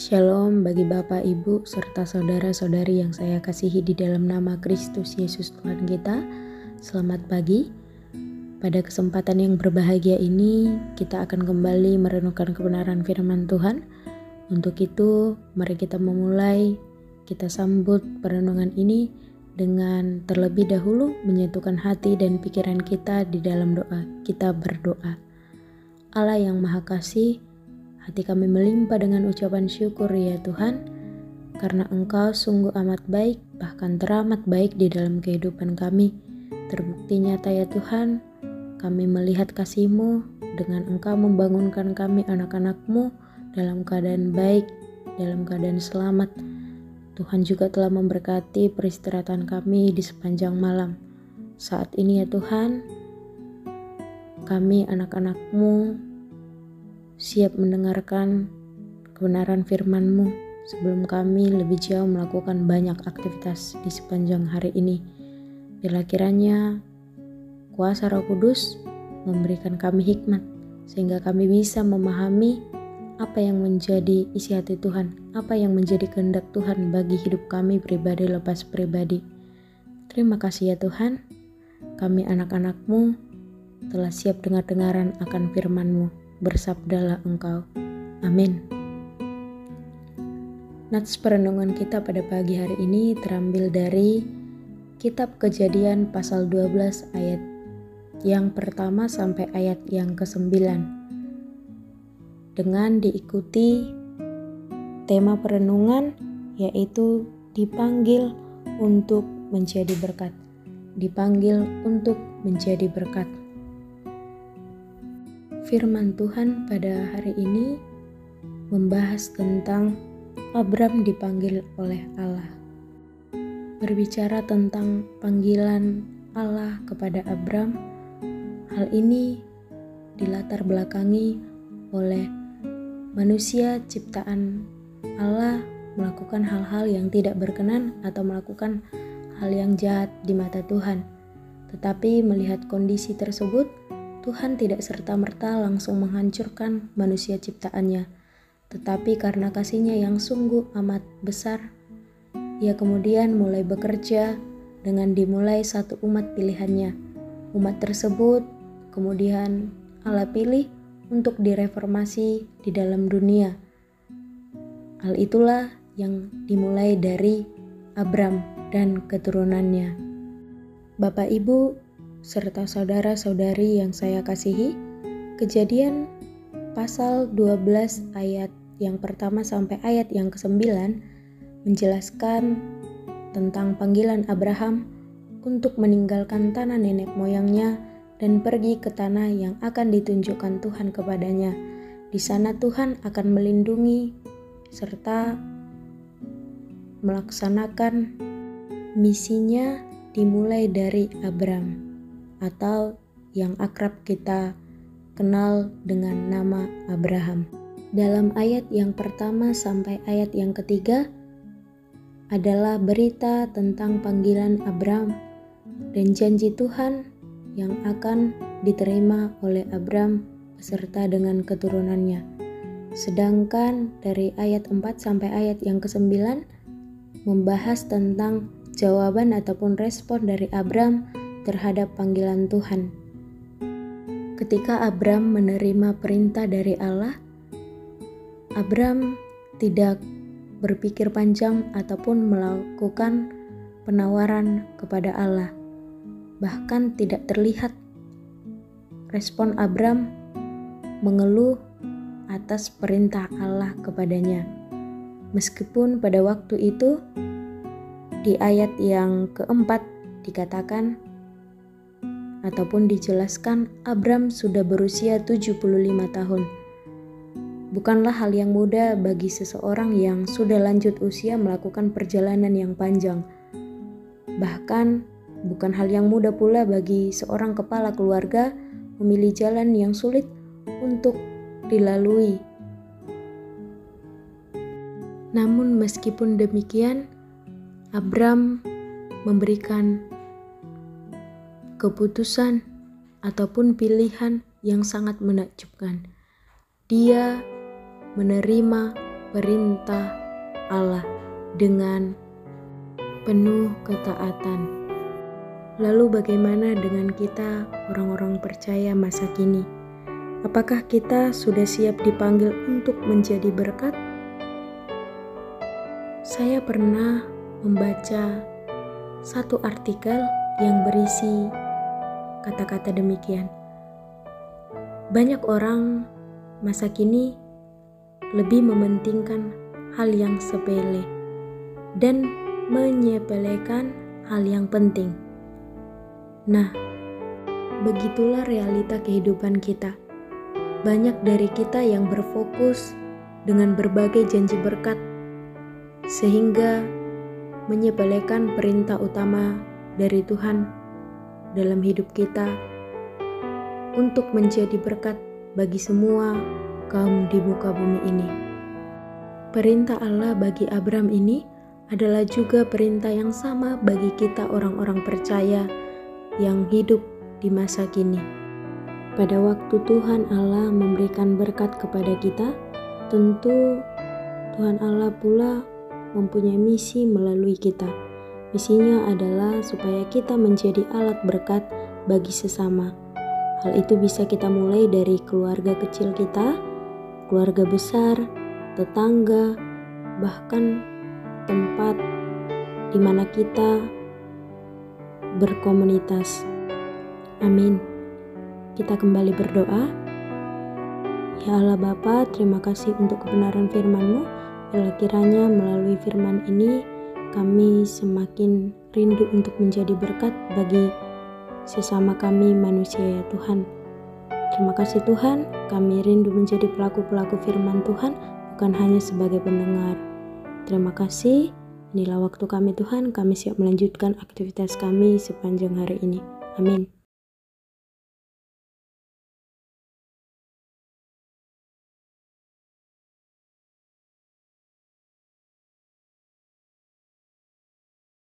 Shalom bagi Bapak, Ibu, serta saudara-saudari yang saya kasihi di dalam nama Kristus Yesus Tuhan kita. Selamat pagi. Pada kesempatan yang berbahagia ini, kita akan kembali merenungkan kebenaran firman Tuhan. Untuk itu, mari kita memulai, kita sambut perenungan ini dengan terlebih dahulu menyatukan hati dan pikiran kita di dalam doa. Kita berdoa. Allah yang Maha Kasih, hati kami melimpah dengan ucapan syukur ya Tuhan, karena Engkau sungguh amat baik, bahkan teramat baik di dalam kehidupan kami. Terbukti nyata ya Tuhan, kami melihat kasih-Mu dengan Engkau membangunkan kami anak-anak-Mu dalam keadaan baik, dalam keadaan selamat. Tuhan juga telah memberkati peristirahatan kami di sepanjang malam. Saat ini ya Tuhan, kami anak-anak-Mu siap mendengarkan kebenaran firman-Mu sebelum kami lebih jauh melakukan banyak aktivitas di sepanjang hari ini. Bila kiranya kuasa Roh Kudus memberikan kami hikmat sehingga kami bisa memahami apa yang menjadi isi hati Tuhan, apa yang menjadi kehendak Tuhan bagi hidup kami pribadi lepas pribadi. Terima kasih ya Tuhan, kami anak-anak-Mu telah siap dengar-dengaran akan firman-Mu. Bersabdalah Engkau. Amin. Nats perenungan kita pada pagi hari ini terambil dari Kitab Kejadian pasal 12 ayat yang pertama sampai ayat yang ke-9. Dengan diikuti tema perenungan yaitu dipanggil untuk menjadi berkat. Dipanggil untuk menjadi berkat. Firman Tuhan pada hari ini membahas tentang Abram dipanggil oleh Allah. Berbicara tentang panggilan Allah kepada Abram, hal ini dilatar belakangi oleh manusia ciptaan Allah melakukan hal-hal yang tidak berkenan atau melakukan hal yang jahat di mata Tuhan. Tetapi melihat kondisi tersebut, Tuhan tidak serta-merta langsung menghancurkan manusia ciptaannya, tetapi karena kasih-Nya yang sungguh amat besar, Ia kemudian mulai bekerja dengan dimulai satu umat pilihannya. Umat tersebut kemudian Allah pilih untuk direformasi di dalam dunia. Hal itulah yang dimulai dari Abram dan keturunannya. Bapak, Ibu, serta saudara-saudari yang saya kasihi, Kejadian pasal 12 ayat yang pertama sampai ayat yang ke-9 menjelaskan tentang panggilan Abraham untuk meninggalkan tanah nenek moyangnya dan pergi ke tanah yang akan ditunjukkan Tuhan kepadanya. Di sana Tuhan akan melindungi serta melaksanakan misinya dimulai dari Abram, atau yang akrab kita kenal dengan nama Abraham. Dalam ayat yang pertama sampai ayat yang ketiga adalah berita tentang panggilan Abram dan janji Tuhan yang akan diterima oleh Abram beserta dengan keturunannya. Sedangkan dari ayat 4 sampai ayat yang ke-9 membahas tentang jawaban ataupun respon dari Abram terhadap panggilan Tuhan. Ketika Abram menerima perintah dari Allah, Abram tidak berpikir panjang ataupun melakukan penawaran kepada Allah. Bahkan tidak terlihat respon Abram mengeluh atas perintah Allah kepadanya. Meskipun pada waktu itu di ayat yang keempat dikatakan ataupun dijelaskan Abram sudah berusia 75 tahun. Bukanlah hal yang mudah bagi seseorang yang sudah lanjut usia melakukan perjalanan yang panjang. Bahkan bukan hal yang mudah pula bagi seorang kepala keluarga memilih jalan yang sulit untuk dilalui. Namun meskipun demikian, Abram memberikan keputusan ataupun pilihan yang sangat menakjubkan. Dia menerima perintah Allah dengan penuh ketaatan. Lalu bagaimana dengan kita orang-orang percaya masa kini? Apakah kita sudah siap dipanggil untuk menjadi berkat? Saya pernah membaca satu artikel yang berisi kata-kata demikian. Banyak orang masa kini lebih mementingkan hal yang sepele dan menyepelekan hal yang penting. Nah, begitulah realita kehidupan kita. Banyak dari kita yang berfokus dengan berbagai janji berkat, sehingga menyepelekan perintah utama dari Tuhan dalam hidup kita untuk menjadi berkat bagi semua kaum di muka bumi ini. Perintah Allah bagi Abram ini adalah juga perintah yang sama bagi kita orang-orang percaya yang hidup di masa kini. Pada waktu Tuhan Allah memberikan berkat kepada kita, tentu Tuhan Allah pula mempunyai misi melalui kita. Misinya adalah supaya kita menjadi alat berkat bagi sesama. Hal itu bisa kita mulai dari keluarga kecil kita, keluarga besar, tetangga, bahkan tempat di mana kita berkomunitas. Amin. Kita kembali berdoa. Ya Allah Bapa, terima kasih untuk kebenaran firman-Mu. Bila kiranya melalui firman ini kami semakin rindu untuk menjadi berkat bagi sesama kami manusia ya Tuhan. Terima kasih Tuhan, kami rindu menjadi pelaku-pelaku firman Tuhan, bukan hanya sebagai pendengar. Terima kasih, inilah waktu kami Tuhan, kami siap melanjutkan aktivitas kami sepanjang hari ini. Amin.